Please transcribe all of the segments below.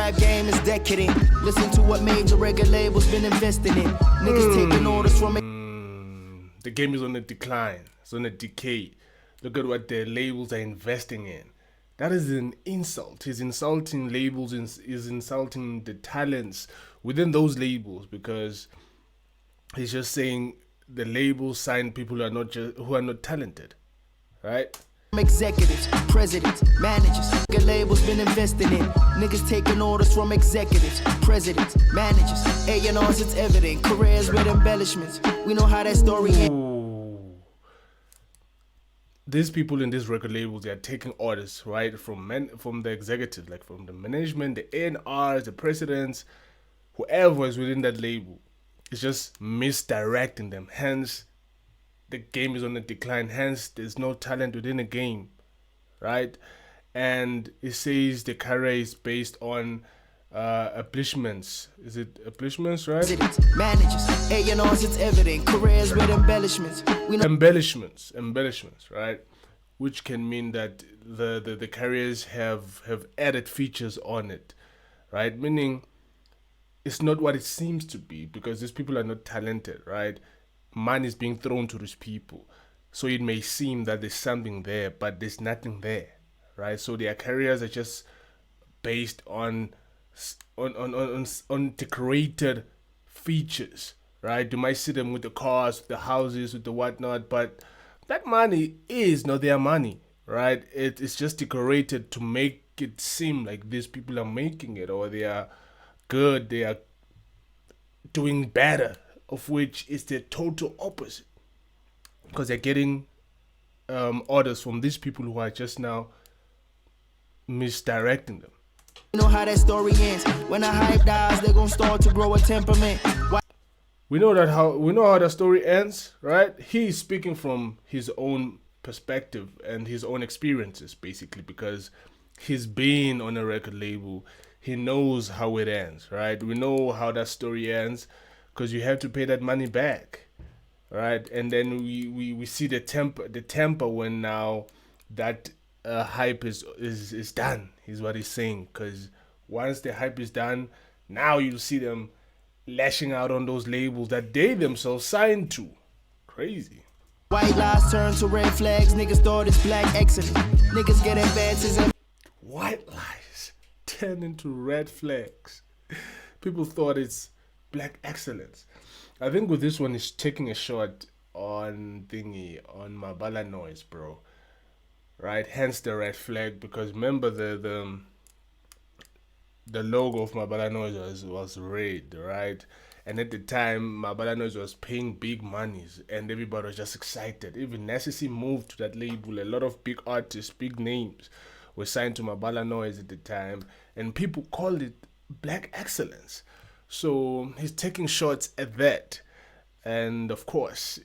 rap game is decadent. Listen to what major record labels been investing in. Niggas taking orders from it. The game is on a decline. It's on a decay. Look at what the labels are investing in. That is an insult. He's insulting labels, is insulting the talents within those labels, because he's just saying the labels sign people who are not talented, right? Executives, presidents, managers. Record labels been investing in. Niggas taking orders from executives, presidents, managers. A&Rs, it's evident. Careers with embellishments. We know how that story ends. These people in these record labels, they are taking orders, right, from the executives, like from the management, the A&Rs, the presidents, whoever is within that label. It's just misdirecting them. Hence, the game is on a decline. Hence, there's no talent within the game, right? And it says the career is based on embellishments. Is it embellishments, right? Managers, A&Rs, it's evident. Careers with embellishments. Embellishments, right? Which can mean that the careers have added features on it, right? Meaning it's not what it seems to be, because these people are not talented, right? Money is being thrown to these people, so it may seem that there's something there, but there's nothing there, right? So their careers are just based on decorated features, right? You might see them with the cars, with the houses, with the whatnot, but that money is not their money, right? It's just decorated to make it seem like these people are making it, or they are good, they are doing better, of which is the total opposite, because they're getting orders from these people who are just now misdirecting them. You know how that story ends. When the hype dies, they're gonna start to grow a temperament. We know how the story ends, right? He's speaking from his own perspective and his own experiences, basically, because he's been on a record label. He knows how it ends, right? We know how that story ends, because you have to pay that money back, right? And then we see the temper when now that hype is done, is what he's saying. Because once the hype is done, now you see them lashing out on those labels that they themselves signed to. Crazy. White lies turn to red flags. Niggas thought it's black excellence. Niggas get advances and white lies turn into red flags. People thought it's black excellence. I think with this one, he's taking a shot on Mabala Noise, bro. Right? Hence the red flag, because remember the logo of Mabala Noise was red, right? And at the time, Mabala Noise was paying big monies, and everybody was just excited. Even Necessity moved to that label. A lot of big artists, big names were signed to Mabala Noise at the time, and people called it black excellence. So he's taking shots at that. And of course,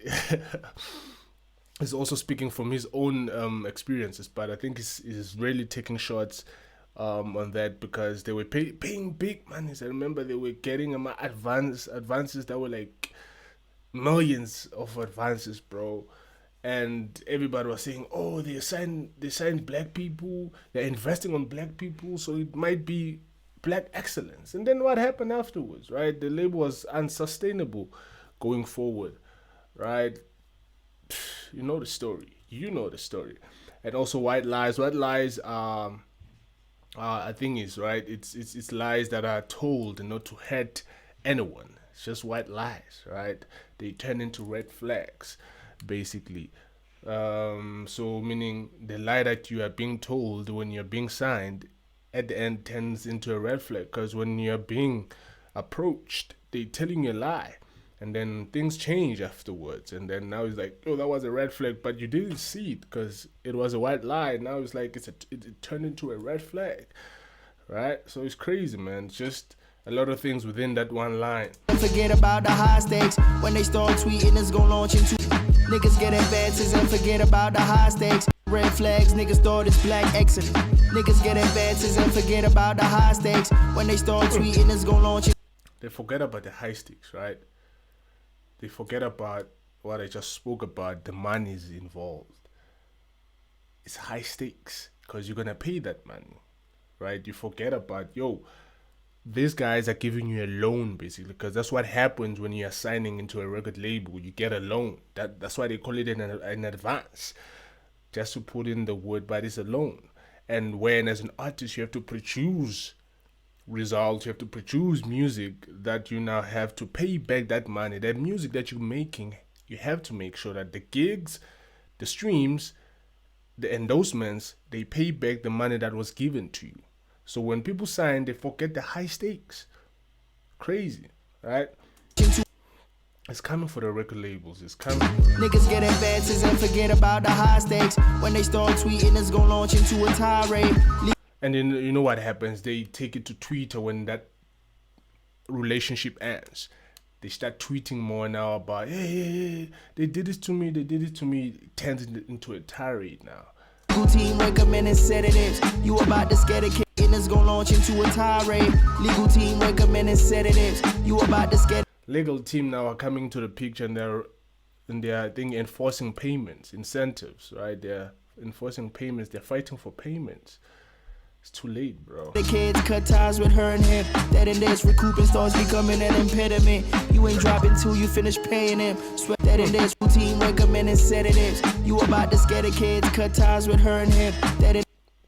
he's also speaking from his own experiences, but I think he's really taking shots on that, because they were paying big monies. I remember they were getting advances that were like millions of advances, bro. And everybody was saying, oh, they signed black people, they're investing on black people, so it might be black excellence. And then what happened afterwards, right? The label was unsustainable going forward, right? You know the story. And also white lies. I think is right. It's lies that are told not to hurt anyone. It's just white lies, right? They turn into red flags, basically. So meaning the lie that you are being told when you're being signed, at the end turns into a red flag, because when you're being approached, they're telling you a lie, and then things change afterwards, and then now it's like, oh, that was a red flag, but you didn't see it because it was a white lie. Now it's like it turned into a red flag, right? So it's crazy, man. It's just a lot of things within that one line. forget about the high stakes. When they start tweeting, it's gonna launch into niggas get advances and forget about the high stakes. Red flags, niggas thought it's black excellent. Niggas get advances and forget about the high stakes. When they start tweeting, it's gonna launch. They forget about the high stakes, right? They forget about what I just spoke about. The money is involved. It's high stakes because you're gonna pay that money, right? You forget about, these guys are giving you a loan basically, because that's what happens when you are signing into a record label. You get a loan. That's why they call it an advance, just to put in the word, but it's a loan. And when as an artist you have to produce results, you have to produce music that you now have to pay back that money. That music that you're making, you have to make sure that the gigs, the streams, the endorsements, they pay back the money that was given to you. So when people sign, they forget the high stakes. Crazy, right? It's coming for the record labels. It's coming. Niggas get advances and forget about the high stakes. When they start tweeting, it's gonna launch into a tirade. And then you know what happens? They take it to Twitter when that relationship ends. They start tweeting more now about, hey, they did this to me, they did it to me. It turns into a tirade now. Legal team recommending sedatives. You about to scare the kid and it's gonna launch into a tirade. Legal team recommending sedatives. You about to scare. Legal team now are coming to the picture, and they're I think enforcing payments, incentives, right? They're enforcing payments. They're fighting for payments. It's too late, bro. The kids cut ties with her and him. That and this recouping starts becoming an impediment. You ain't dropping till you finish paying him. Sweat that and this routine recommending sedatives. You about to scare the kids, cut ties with her and him. That and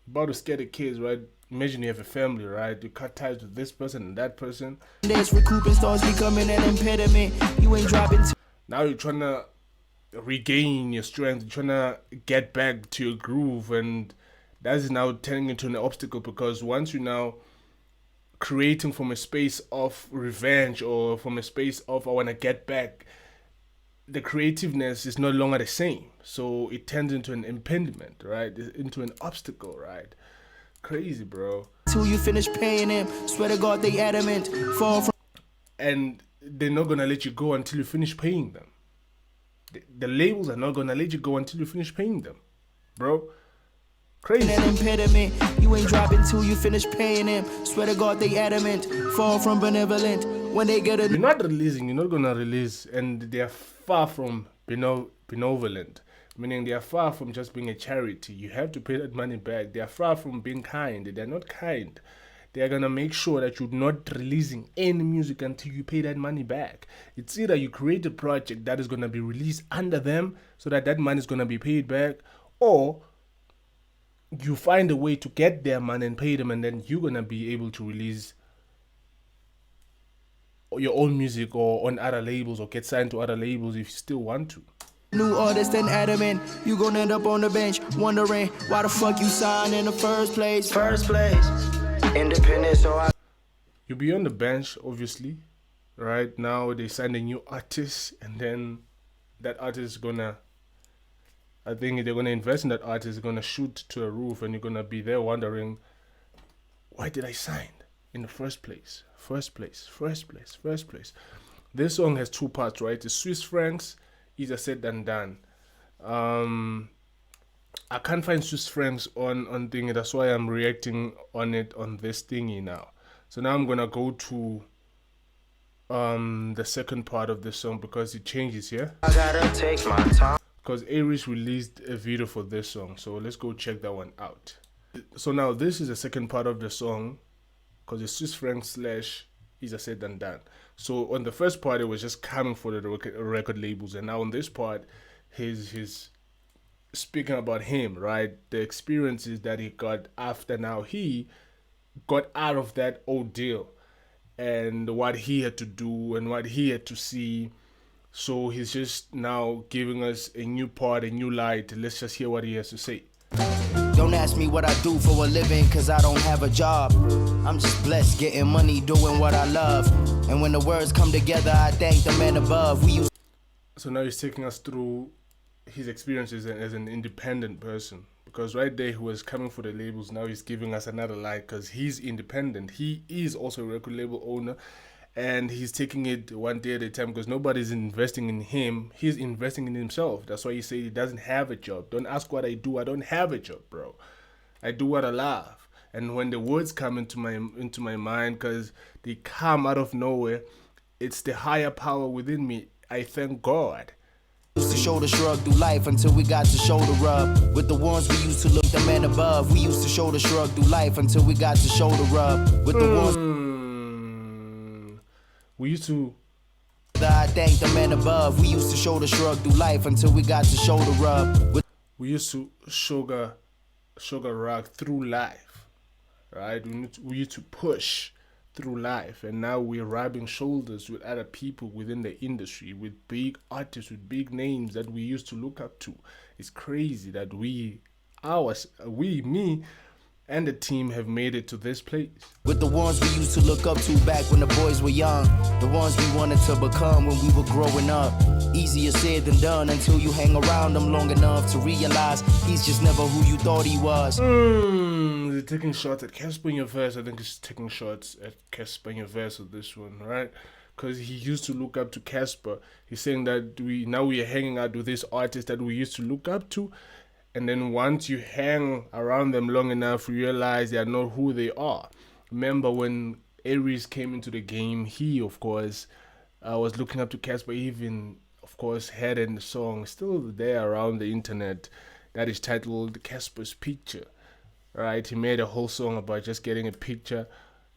about to scare the kids, right? Imagine you have a family, right? You cut ties with this person and that person. this recouping starts becoming an impediment. You ain't dropping till Now you're trying to regain your strength. You're trying to get back to your groove, and that is now turning into an obstacle, because once you're now creating from a space of revenge or from a space of I want to get back, the creativeness is no longer the same. So it turns into an impediment, right? Into an obstacle, right? Crazy, bro. till you finish paying him. Swear to God they adamant. Fall from And they're not going to let you go until you finish paying them. The labels are not going to let you go until you finish paying them, bro. Crazy. an impediment. You ain't dropping till you finish paying him. Swear to God they adamant. Fall from benevolent. When they get a You're not releasing, you're not going to release, and they are far from benevolent, meaning they are far from just being a charity. You have to pay that money back. They are far from being kind. They're not kind. They are going to make sure that you're not releasing any music until you pay that money back. It's either you create a project that is going to be released under them so that that money is going to be paid back, or you find a way to get their money and pay them, and then you're going to be able to release your own music or on other labels, or get signed to other labels if you still want to. new artist and adamant. You gonna end up on the bench wondering why the fuck you signed in the first place. Independent, so I You'll be on the bench, obviously. Right now, they signed a new artist, and then that artist is gonna, I think they're gonna invest in that artist, gonna shoot to a roof, and you're gonna be there wondering, why did I sign in the first place? First place. This song has two parts, right? It's Swiss francs, easier said than done. I can't find Swiss francs on thingy, that's why I'm reacting on it on this thingy now. So now I'm gonna go to the second part of the song, because it changes here. I gotta take my time. Because A-Reece released a video for this song, so let's go check that one out. So now this is the second part of the song, because it's Swiss francs slash easier said than done. So on the first part, it was just coming for the record labels, and now on this part, he's speaking about him, right? The experiences that he got after now he got out of that ordeal, and what he had to do and what he had to see. So he's just now giving us a new part, a new light. Let's just hear what he has to say. Don't ask me what I do for a living, cause I don't have a job. I'm just blessed getting money doing what I love. And when the words come together, I thank the man above. So now he's taking us through his experiences as an independent person, because right there he was coming for the labels. Now he's giving us another light, because he's independent. He is also a record label owner, and he's taking it one day at a time, because nobody's investing in him. He's investing in himself. That's why he said he doesn't have a job. Don't ask what I do. I don't have a job, bro. I do what I love. And when the words come into my mind, because they come out of nowhere, it's the higher power within me. I thank God. Used to shoulder shrug through life until we got to shoulder rub. With the ones we used to look the man above. We used to shoulder shrug through life until we got to shoulder rub. With the ones We used to I thank the man above. We used to shoulder shrug through life until we got to shoulder rub. sugar rock through life, right? We used to push through life, and now we're rubbing shoulders with other people within the industry, with big artists, with big names that we used to look up to. It's crazy that me and the team have made it to this place. With the ones we used to look up to back when the boys were young, the ones we wanted to become when we were growing up. Easier said than done until you hang around them long enough to realize he's just never who you thought he was. They're taking shots at Cassper in your verse. I think he's taking shots at Cassper in your verse with this one, right? Because he used to look up to Cassper. He's saying that we are hanging out with this artist that we used to look up to, and then once you hang around them long enough, you realize they are not who they are. Remember when A-Reece came into the game, he, of course, was looking up to Cassper, even, of course, had a song still there around the internet that is titled Casper's Picture, right? He made a whole song about just getting a picture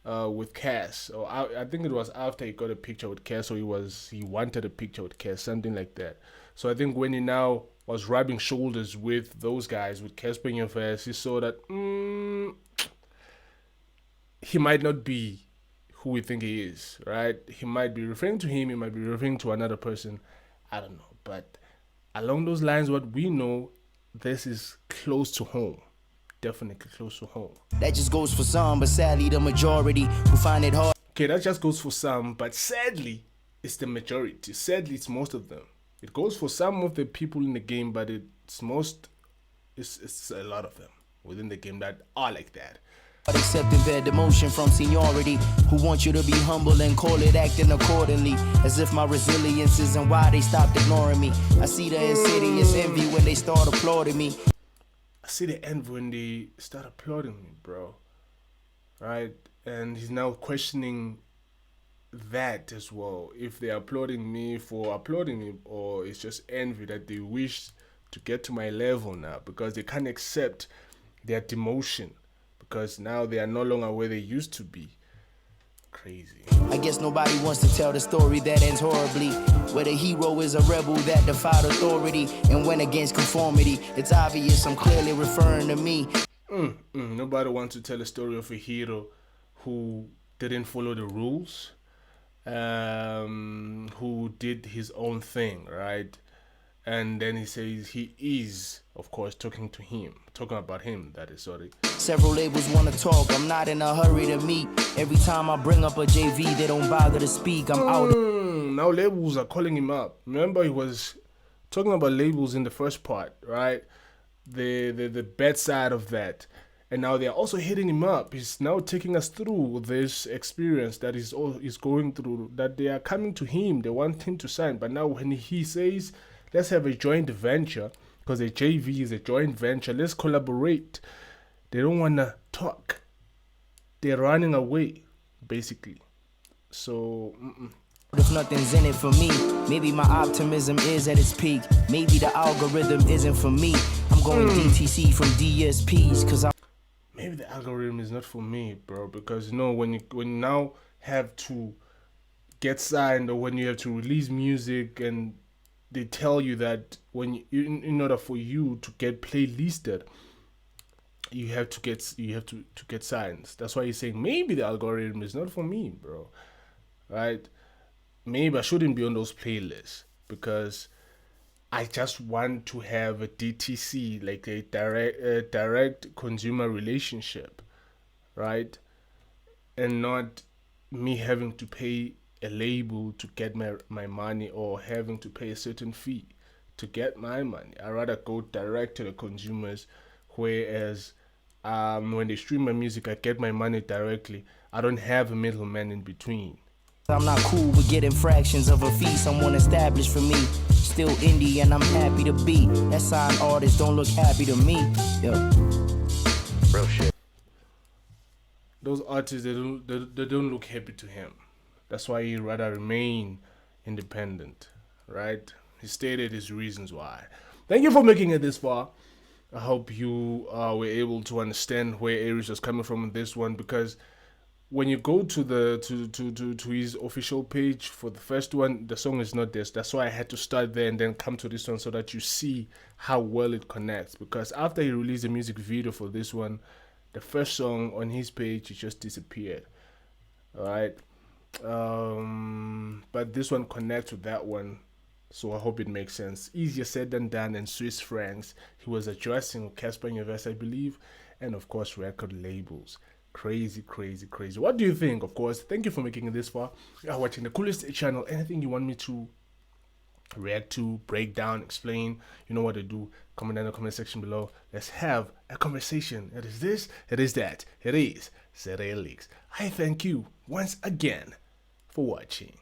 with Cass. Or I think it was after he got a picture with Cass, or he wanted a picture with Cass, something like that. So I think when he now was rubbing shoulders with those guys, with Cassper in your verse, he saw that he might not be who we think he is, right? He might be referring to him, he might be referring to another person, I don't know. But along those lines, what we know, this is close to home. Definitely close to home. That just goes for some, but sadly the majority who find it hard. Okay, that just goes for some, but sadly, it's the majority. Sadly, it's most of them. It goes for some of the people in the game, but it's a lot of them within the game that are like that. Accepting their demotion from seniority, who want you to be humble and call it acting accordingly, as if my resilience isn't why they stopped ignoring me. I see the insidious envy when they start applauding me. I see the envy when they start applauding me, bro. Right? And he's now questioning that as well. If they're applauding me for applauding me, or it's just envy that they wish to get to my level now because they can't accept their demotion, because now they are no longer where they used to be. Crazy. I guess nobody wants to tell the story that ends horribly, where the hero is a rebel that defied authority and went against conformity. It's obvious I'm clearly referring to me. Nobody wants to tell a story of a hero who didn't follow the rules, who did his own thing, right? And then he says he is, of course, talking about him, that is, sorry. Several labels want to talk, I'm not in a hurry to meet. Every time I bring up a JV, they don't bother to speak, I'm out. Now labels are calling him up. Remember, he was talking about labels in the first part, right? The bad side of that. And now they're also hitting him up. He's now taking us through this experience that he's going through, that they are coming to him, they want him to sign. But now when he says, let's have a joint venture, because a JV is a joint venture, let's collaborate, they don't want to talk. They're running away, basically. So, If nothing's in it for me, maybe my optimism is at its peak. Maybe the algorithm isn't for me. I'm going DTC from DSPs, because maybe the algorithm is not for me, bro. Because, when you now have to get signed, or when you have to release music, and they tell you that in order for you to get playlisted, you have to get signs. That's why he's saying maybe the algorithm is not for me, bro. Right? Maybe I shouldn't be on those playlists, because I just want to have a DTC, like a direct consumer relationship, right? And not me having to pay a label to get my money, or having to pay a certain fee to get my money. I rather go direct to the consumers, whereas when they stream my music, I get my money directly. I don't have a middleman in between. I'm not cool with getting fractions of a fee someone established for me. Still indie and I'm happy to be. That signed artists don't look happy to me. Yo. Real shit. Those artists, they don't look happy to him. That's why he'd rather remain independent, right? He stated his reasons why. Thank you for making it this far. I hope you were able to understand where A-Reece was coming from in this one, because when you go to the to his official page for the first one, the song is not this. That's why I had to start there and then come to this one so that you see how well it connects. Because after he released a music video for this one, the first song on his page it just disappeared. All right, but this one connects with that one, so I hope it makes sense. Easier said than done. In Swiss francs, he was addressing Cassper and Nyovest, I believe, and of course record labels. Crazy, crazy, crazy. What do you think? Of course, thank you for making it this far. You are watching the coolest channel. Anything you want me to react to, break down, explain, you know what to do. Comment down in the comment section below. Let's have a conversation. It is this, it is that, it is Zere Leaks. I thank you once again for watching.